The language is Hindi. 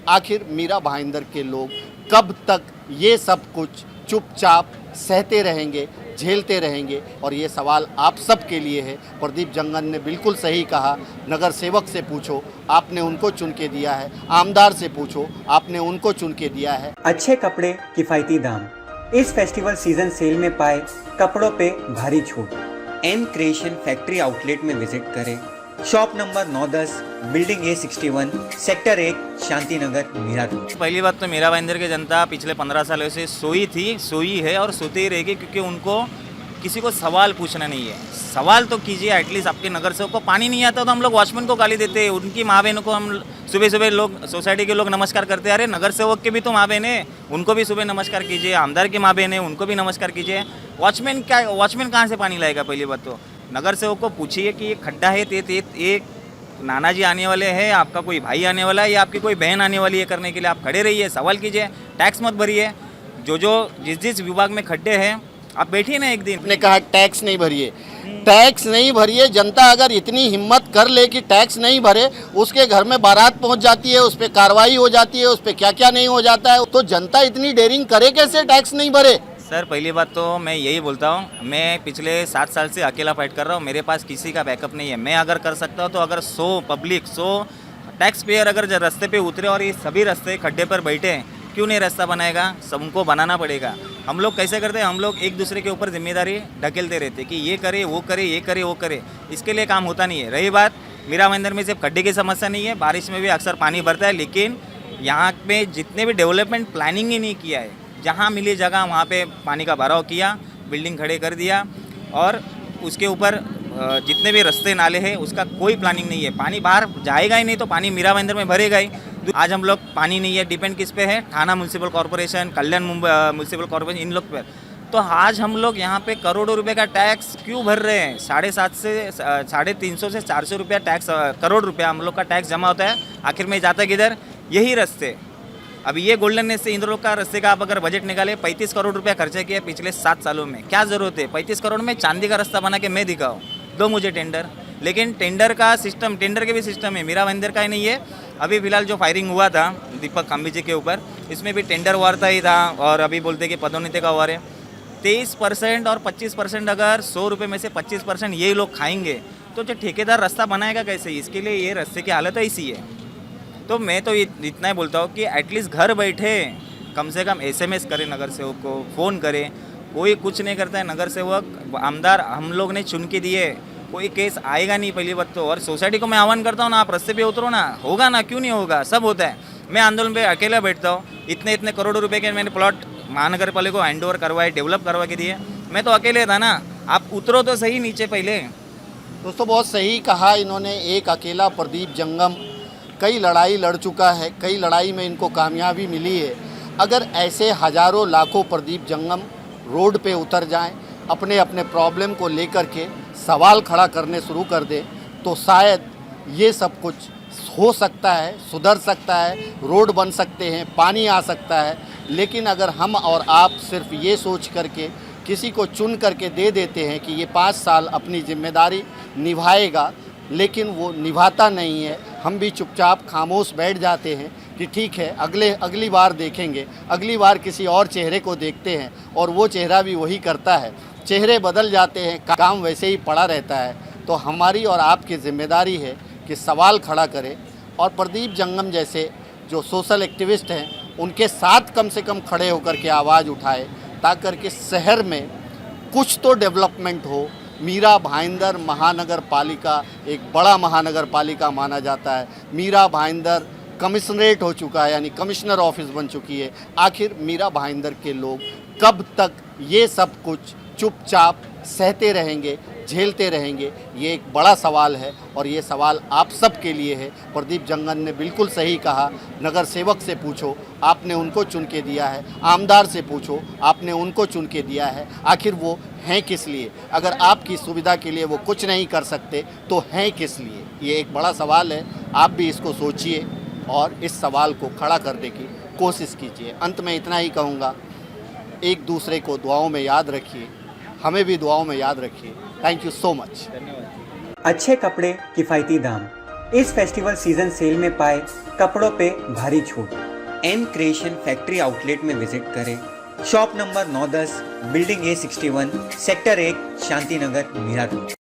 आखिर मीरा भाईंदर के लोग कब तक ये सब कुछ चुपचाप सहते रहेंगे, झेलते रहेंगे? और ये सवाल आप सब के लिए है। प्रदीप जंगम ने बिल्कुल सही कहा, नगर सेवक से पूछो, आपने उनको चुन के दिया है। आमदार से पूछो, आपने उनको चुन के दिया है। अच्छे कपड़े, किफ़ायती दाम। इस फेस्टिवल सीजन सेल में पाए कपड़ों पे भारी छूट। एम क्रिएशन फैक्ट्री आउटलेट में विजिट करें। Shop number 9-10, building A61, sector 1, Shanti Nagar, Mirapur. पहली बात तो मीरा भाईंदर की जनता पिछले 15 सालों से सोई है और सोती ही रहेगी, क्योंकि उनको किसी को सवाल पूछना नहीं है। सवाल तो कीजिए, एटलीस्ट आपके नगर सेवक को पानी नहीं आता तो हम लोग वॉचमैन को गाली देते हैं, उनकी माँ बहनों को हम सुबह सुबह लोग सोसाइटी के लोग नमस्कार करते हैं। अरे नगर सेवक के भी तो माँ बहन है, उनको भी सुबह नमस्कार कीजिए। आमदार की माँ बहन है, उनको भी नमस्कार कीजिए। वॉचमैन कहाँ से पानी लाएगा? पहली बात तो नगर सेवक को पूछिए कि ये खड्डा है, एक नाना जी आने वाले हैं, आपका कोई भाई आने वाला है या आपकी कोई बहन आने वाली है करने के लिए, आप खड़े रहिए, सवाल कीजिए, टैक्स मत भरिए। जिस विभाग में खड्डे हैं आप बैठिए ना एक दिन। आपने कहा टैक्स नहीं भरिए, टैक्स नहीं भरिए। जनता अगर इतनी हिम्मत कर ले कि टैक्स नहीं भरे, उसके घर में बारात पहुंच जाती है, उस पर कार्रवाई हो जाती है, उस पर क्या क्या नहीं हो जाता है, तो जनता इतनी डेयरिंग करे कैसे टैक्स नहीं भरे? सर पहली बात तो मैं यही बोलता हूँ, मैं पिछले 7 साल से अकेला फाइट कर रहा हूँ, मेरे पास किसी का बैकअप नहीं है। मैं अगर कर सकता हूँ तो अगर 100 टैक्स पेयर अगर रास्ते पे उतरे और ये सभी रास्ते खड्डे पर बैठे, क्यों नहीं रास्ता बनाएगा? सबको बनाना पड़ेगा। हम लोग कैसे करते हैं, हम लोग एक दूसरे के ऊपर जिम्मेदारी ढकेलते रहते कि ये करे वो करे, ये करे वो करे, इसके लिए काम होता नहीं है। रही बात मीरा भाईंदर में सिर्फ खड्डे की समस्या नहीं है, बारिश में भी अक्सर पानी भरता है, लेकिन यहाँ पे जितने भी डेवलपमेंट प्लानिंग ही नहीं किया है, जहाँ मिली जगह वहाँ पे पानी का भराव किया, बिल्डिंग खड़े कर दिया, और उसके ऊपर जितने भी रास्ते नाले हैं उसका कोई प्लानिंग नहीं है। पानी बाहर जाएगा ही नहीं तो पानी मीरा भाईंदर में भरेगा ही। आज हम लोग पानी नहीं है, डिपेंड किस पे है? थाना म्यूनसिपल कॉर्पोरेशन, कल्याण म्यूनसिपल कॉर्पोरेशन, इन लोग पे। तो आज हम लोग यहाँ पे करोड़ों रुपए का टैक्स क्यों भर रहे हैं? 350 से 400 रुपया टैक्स, करोड़ रुपया हम लोग का टैक्स जमा होता है। आखिर में जाता है किधर? यही रास्ते। अभी ये गोल्डन नेस से इंद्रलोक का रास्ते का आप अगर बजट निकाले, 35 करोड़ रुपया खर्चा किया पिछले 7 सालों में। क्या ज़रूरत है? 35 करोड़ में चांदी का रास्ता बना के मैं दिखाऊँ? दो मुझे टेंडर। लेकिन टेंडर का सिस्टम, टेंडर के भी सिस्टम है, मीरा भाईंदर का ही नहीं है। अभी फिलहाल जो फायरिंग हुआ था दीपक काम्बी जी के ऊपर, इसमें भी टेंडर वार ही था, और अभी बोलते कि पदोन्नति का वार है। 23% और 25% अगर 100 रुपये में से 25% ये लोग खाएंगे तो जो ठेकेदार रास्ता बनाएगा कैसे? इसके लिए ये रास्ते की हालत ऐसी है। तो मैं तो इतना ही बोलता हूँ कि एटलीस्ट घर बैठे कम से कम SMS करें नगर सेवक को, फ़ोन करें। कोई कुछ नहीं करता है नगर सेवक, आमदार हम लोग ने चुन के दिए, कोई केस आएगा नहीं पहली बात तो। और सोसाइटी को मैं आह्वान करता हूँ ना, आप रास्ते पे उतरो ना, होगा ना, क्यों नहीं होगा? सब होता है। मैं आंदोलन पे अकेला बैठता हूँ, इतने करोड़ों रुपए के मैंने प्लॉट महानगर पालिका को हैंड ओवर करवाए, डेवलप करवा के दिए, मैं तो अकेले था ना। आप उतरो तो सही नीचे पहले। दोस्तों बहुत सही कहा इन्होंने, एक अकेला प्रदीप जंगम कई लड़ाई लड़ चुका है, कई लड़ाई में इनको कामयाबी मिली है। अगर ऐसे हज़ारों लाखों प्रदीप जंगम रोड पे उतर जाएं, अपने अपने प्रॉब्लम को लेकर के सवाल खड़ा करने शुरू कर दें, तो शायद ये सब कुछ हो सकता है, सुधर सकता है, रोड बन सकते हैं, पानी आ सकता है। लेकिन अगर हम और आप सिर्फ ये सोच करके किसी को चुन करके दे देते हैं कि ये 5 साल अपनी जिम्मेदारी निभाएगा, लेकिन वो निभाता नहीं है, हम भी चुपचाप खामोश बैठ जाते हैं कि ठीक है अगली बार देखेंगे, अगली बार किसी और चेहरे को देखते हैं, और वो चेहरा भी वही करता है। चेहरे बदल जाते हैं, काम वैसे ही पड़ा रहता है। तो हमारी और आपकी जिम्मेदारी है कि सवाल खड़ा करें, और प्रदीप जंगम जैसे जो सोशल एक्टिविस्ट हैं उनके साथ कम से कम खड़े होकर के आवाज़ उठाए, ताकि शहर में कुछ तो डेवलपमेंट हो। मीरा भाईंदर महानगर पालिका एक बड़ा महानगर पालिका माना जाता है। मीरा भाईंदर कमिश्नरेट हो चुका है, यानी कमिश्नर ऑफिस बन चुकी है। आखिर मीरा भाईंदर के लोग कब तक ये सब कुछ चुपचाप सहते रहेंगे, झेलते रहेंगे? ये एक बड़ा सवाल है, और ये सवाल आप सब के लिए है। प्रदीप जंगम ने बिल्कुल सही कहा, नगर सेवक से पूछो, आपने उनको चुन के दिया है। आमदार से पूछो, आपने उनको चुन के दिया है। आखिर वो हैं किस लिए? अगर आपकी सुविधा के लिए वो कुछ नहीं कर सकते तो हैं किस लिए? ये एक बड़ा सवाल है। आप भी इसको सोचिए और इस सवाल को खड़ा करने की कोशिश कीजिए। अंत में इतना ही कहूँगा, एक दूसरे को दुआओं में याद रखिए, हमें भी दुआओं में याद रखिए। Thank you so much. अच्छे कपड़े, किफ़ायती दाम। इस फेस्टिवल सीजन सेल में पाए कपड़ों पे भारी छूट। एम क्रिएशन फैक्ट्री आउटलेट में विजिट करें। Shop number 910, building A61, sector 1, Shanti Nagar, Mirapur.